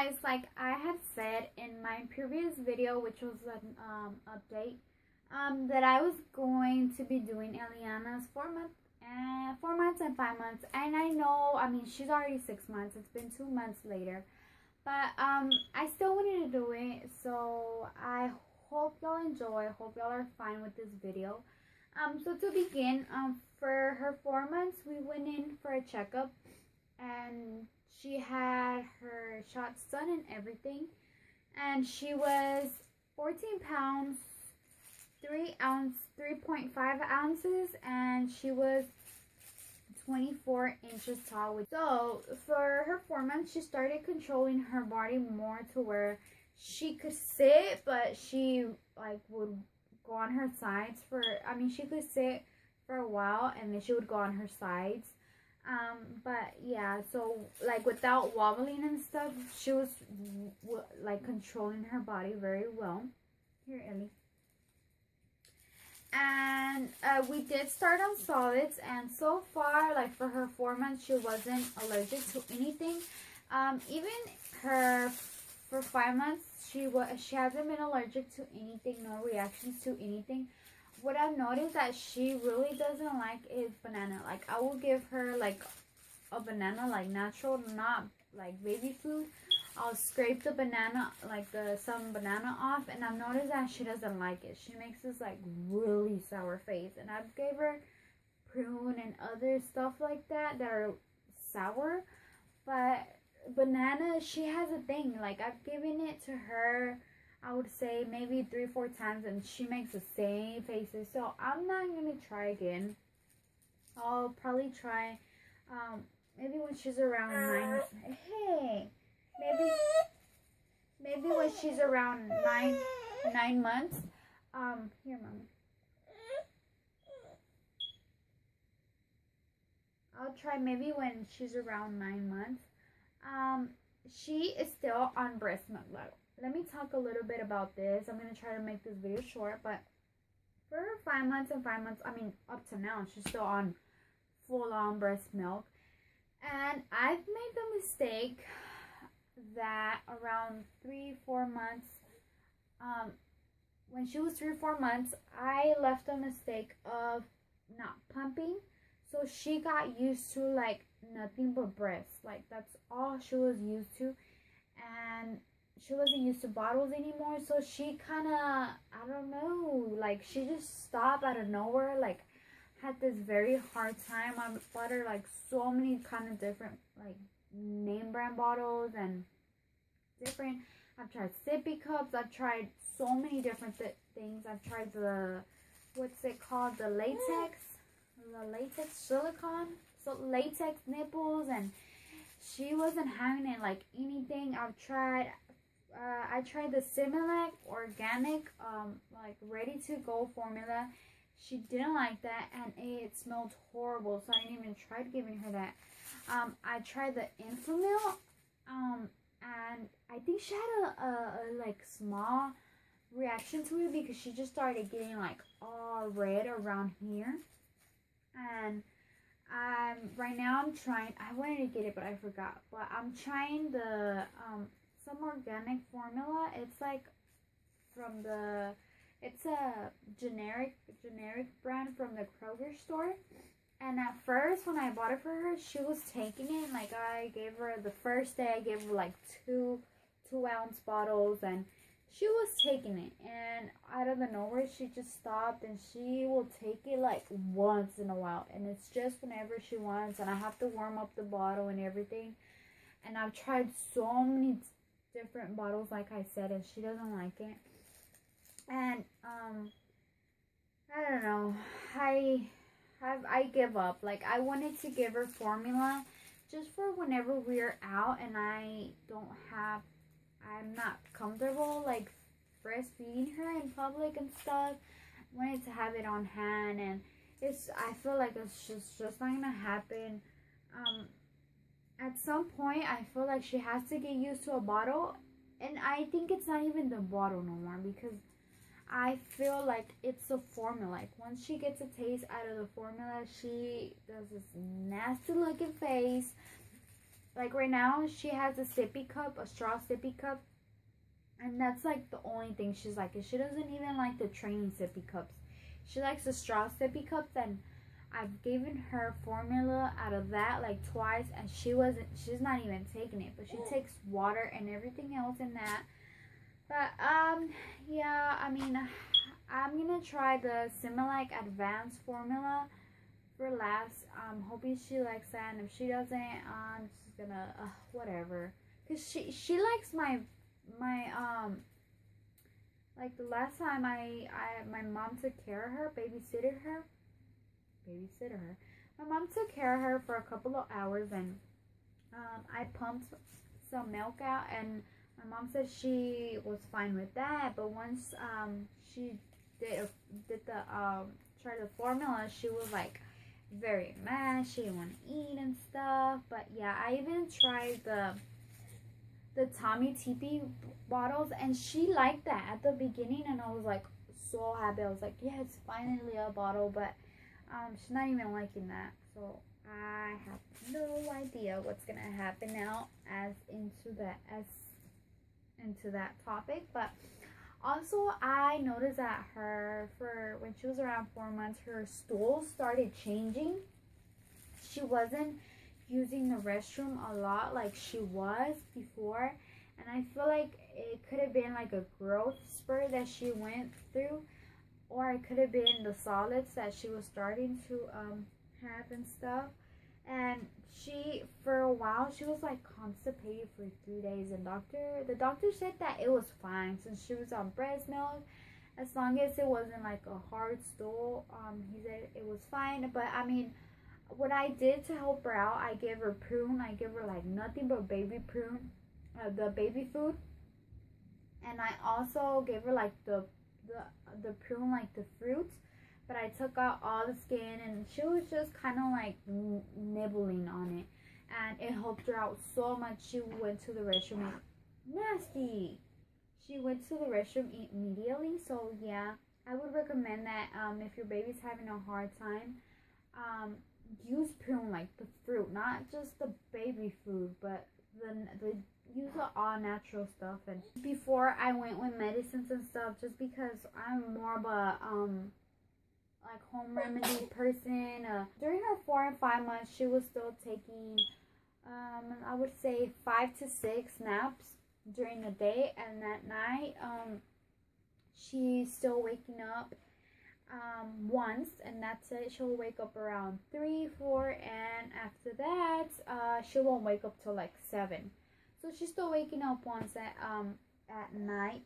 guys, like I had said in my previous video, which was an update, that I was going to be doing Elianah's 4 months and 5 months. And I know, I mean, she's already 6 months. It's been 2 months later, but I still wanted to do it. So I hope y'all enjoy. Hope y'all are fine with this video. So to begin, for her 4 months, we went in for a checkup, and she had her shots done and everything, and she was 14 pounds, 3.5 ounces, and she was 24 inches tall. So for her 4 months, she started controlling her body more to where she could sit, but she like would go on her sides for, I mean, she could sit for a while and then she would go on her sides. But yeah, so like without wobbling and stuff, she was like controlling her body very well. Here, Ellie. And we did start on solids, and so far, like for her 4 months, she wasn't allergic to anything. Even her for 5 months, she hasn't been allergic to anything, no reactions to anything. What I've noticed that she really doesn't like is banana. Like I will give her like a banana, like natural, not like baby food. I'll scrape the banana, like some banana off, and I've noticed that she doesn't like it. She makes this like really sour face, and I've gave her prune and other stuff like that are sour, but banana, she has a thing. Like I've given it to her, I would say maybe 3-4 times, and she makes the same faces. So I'm not gonna try again. I'll probably try maybe when she's around 9. Hey, maybe when she's around 9 months. Here, mommy. I'll try maybe when she's around 9 months. She is still on breast milk. Let me talk a little bit about this. I'm going to try to make this video short, but for her 5 months and 5 months, I mean, up to now, she's still on full-on breast milk. And I've made the mistake that around 3-4 months, when she was 3-4 months, I left a mistake of not pumping. So she got used to like nothing but breast. Like that's all she was used to, and she wasn't used to bottles anymore. So she kind of, I don't know, like she just stopped out of nowhere. Like had this very hard time. I bought her like so many kind of different like name brand bottles and different. I've tried sippy cups. I've tried so many different things. I've tried the, what's it called, the latex silicone, so latex nipples, and she wasn't having it like anything. I've tried I tried the Similac organic like ready to go formula. She didn't like that, and it smelled horrible, so I didn't even try giving her that. I tried the Infamil, and I think she had a like small reaction to it because she just started getting like all red around here. And right now I'm trying, I wanted to get it but I forgot, but I'm trying the some organic formula. It's like from it's a generic brand from the Kroger store. And at first when I bought it for her, she was taking it. Like I gave her, the first day I gave her like 2-ounce bottles, and she was taking it, and out of the nowhere she just stopped, and she will take it like once in a while, and it's just whenever she wants, and I have to warm up the bottle and everything. And I've tried so many different bottles, like I said, and she doesn't like it. And I don't know, I give up. Like I wanted to give her formula just for whenever we're out and I'm not comfortable like breastfeeding her in public and stuff. I wanted to have it on hand, and I feel like it's just not gonna happen. At some point I feel like she has to get used to a bottle, and I think it's not even the bottle no more, because I feel like it's a formula. Like once she gets a taste out of the formula, she does this nasty looking face. Like right now, she has a sippy cup, a straw sippy cup. And that's like the only thing she's like. She doesn't even like the training sippy cups. She likes the straw sippy cups, and I've given her formula out of that like twice, and she's not even taking it, but she takes water and everything else in that. But yeah, I mean, I'm gonna try the Similac Advanced formula for last. Hoping she likes that, and if she doesn't, I'm just gonna whatever. Cause she likes my like the last time my mom took care of her, babysitter her. My mom took care of her for a couple of hours, and I pumped some milk out, and my mom said she was fine with that. But once she did try the formula, she was like very mad. She didn't want to eat and stuff. But yeah, I even tried the Tommy Teepee bottles, and she liked that at the beginning, and I was like so happy. I was like, yeah, it's finally a bottle. But she's not even liking that, so I have no idea what's gonna happen now as into that topic. But also, I noticed that for when she was around 4 months, her stool started changing. She wasn't using the restroom a lot like she was before, and I feel like it could have been like a growth spurt that she went through, or it could have been the solids that she was starting to have and stuff. And she, for a while, she was like constipated for 3 days, and the doctor said that it was fine since she was on breast milk, as long as it wasn't like a hard stool. He said it was fine. But I mean, what I did to help her out, I gave her prune. I gave her like nothing but baby prune, the baby food, and I also gave her like the prune, like the fruits, but I took out all the skin, and she was just kind of like nibbling on it, and it helped her out so much. She went to the restroom. Nasty. She went to the restroom immediately. So yeah, I would recommend that if your baby's having a hard time, use prune, like the fruit, not just the baby food, but the use the all natural stuff. And before I went with medicines and stuff, just because I'm more of a like home remedy person. During her 4 and 5 months, she was still taking I would say 5 to 6 naps during the day, and at night she's still waking up once, and that's it. She'll wake up around 3, 4, and after that she won't wake up till like 7. So she's still waking up once at night.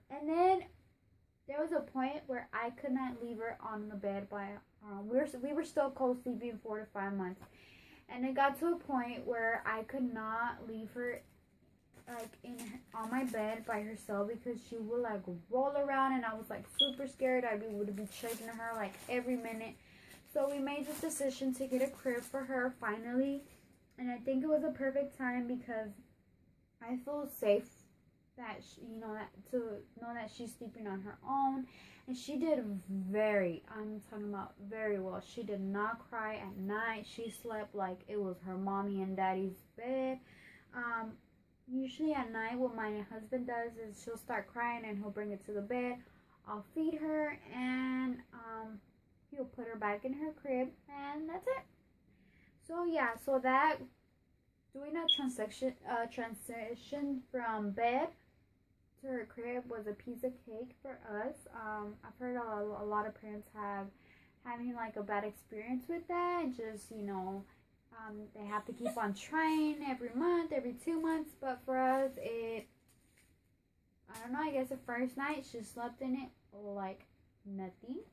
And then there was a point where I could not leave her on the bed by we were still co-sleeping 4 to 5 months, and it got to a point where I could not leave her like on my bed by herself, because she would like roll around, and I was like super scared. I would be checking her like every minute. So we made this decision to get a crib for her finally, and I think it was a perfect time because I feel safe that to know that she's sleeping on her own. And she did I'm talking about very well. She did not cry at night. She slept like it was her mommy and daddy's bed. Usually at night, what my husband does is she'll start crying and he'll bring it to the bed. I'll feed her, and he'll put her back in her crib, and that's it. So yeah, so that doing a transition from bed to her crib was a piece of cake for us. I've heard a lot of parents having like a bad experience with that. Just they have to keep on trying every month, every 2 months. But for us, I don't know, I guess the first night she slept in it like nothing.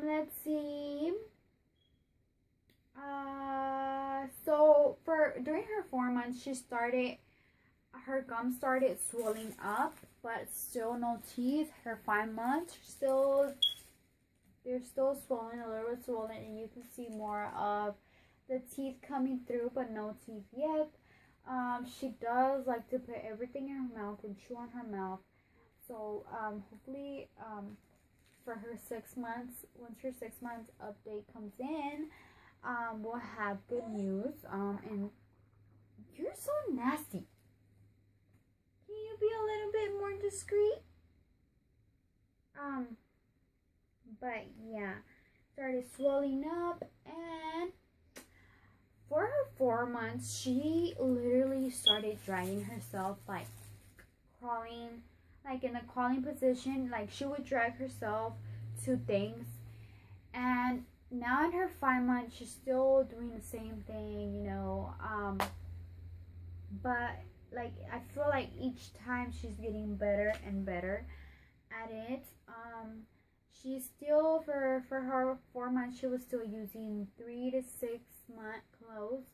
Let's see. So during her 4 months, her gums started swelling up, but still no teeth. Her 5 months, they're still swollen, a little bit swollen, and you can see more of the teeth coming through, but no teeth yet. She does like to put everything in her mouth and chew on her mouth. So hopefully for her 6 months, once her 6 months update comes in, we'll have good news. And You're so nasty. Can you be a little bit more discreet? But yeah, started swelling up, and for her 4 months, she literally started dragging herself, like crawling, like in a crawling position. Like she would drag herself to things. And now in her 5 months, she's still doing the same thing, you know. But like I feel like each time she's getting better and better at it. She's still, for her 4 months, she was still using 3 to 6 month clothes,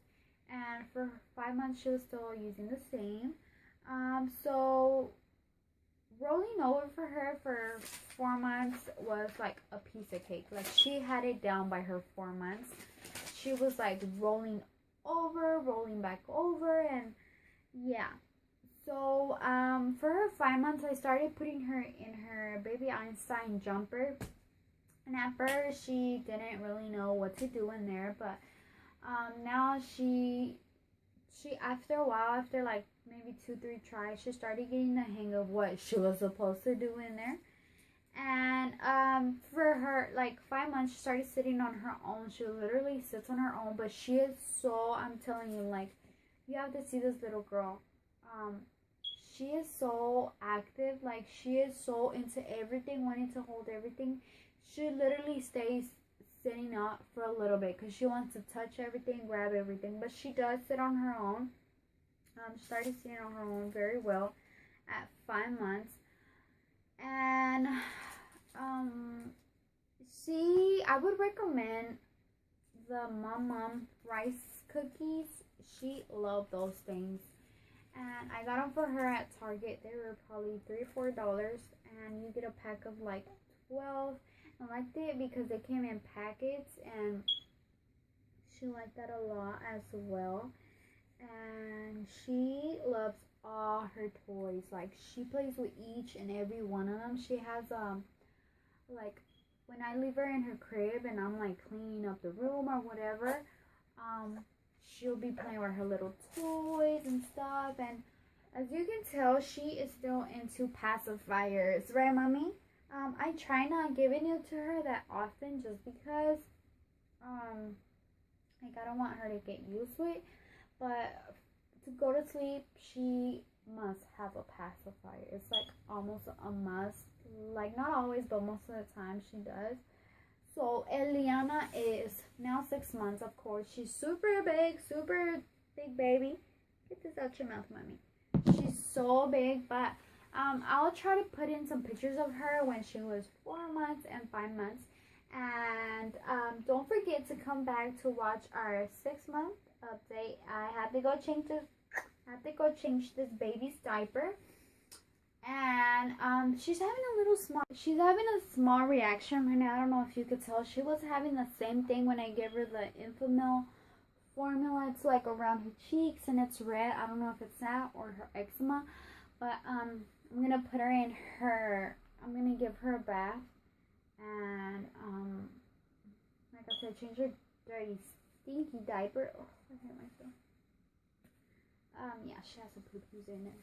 and for 5 months she was still using the same. So rolling over for her for 4 months was like a piece of cake. Like she had it down by her 4 months. She was like rolling over, rolling back over, and yeah. So for her 5 months, I started putting her in her Baby Einstein jumper, and at first she didn't really know what to do in there, but now she after a while, after like maybe 2-3 tries, she started getting the hang of what she was supposed to do in there. And for her like 5 months, she started sitting on her own. She literally sits on her own, but she is so, I'm telling you, like, you have to see this little girl. She is so active. Like she is so into everything, wanting to hold everything. She literally stays sitting up for a little bit because she wants to touch everything, grab everything, but she does sit on her own. She started sitting on her own very well at 5 months. And I would recommend the Mum rice cookies. She loved those things, and I got them for her at Target. They were probably $3-4, and you get a pack of like 12. I liked it because they came in packets, and she liked that a lot as well. And she loves all her toys. Like she plays with each and every one of them. She has like when I leave her in her crib and I'm like cleaning up the room or whatever, she'll be playing with her little toys and stuff. And as you can tell, she is still into pacifiers, right, Mommy? I try not giving it to her that often just because like I don't want her to get used to it. But to go to sleep, she must have a pacifier. It's like almost a must. Like not always, but most of the time she does. So Elianah is now 6 months, of course. She's super big baby. Get this out your mouth, Mommy. She's so big, but I'll try to put in some pictures of her when she was 4 months and 5 months. And don't forget to come back to watch our 6-month update. I have to go change this baby's diaper. And she's having a small reaction right now. I don't know if you could tell. She was having the same thing when I gave her the Infamil formula. It's like around her cheeks and it's red. I don't know if it's that or her eczema. But I'm gonna put her in her, I'm gonna give her a bath, and like I said, change her dirty stinky diaper. Oh, I hate myself. Yeah, she has some poo-poos in it.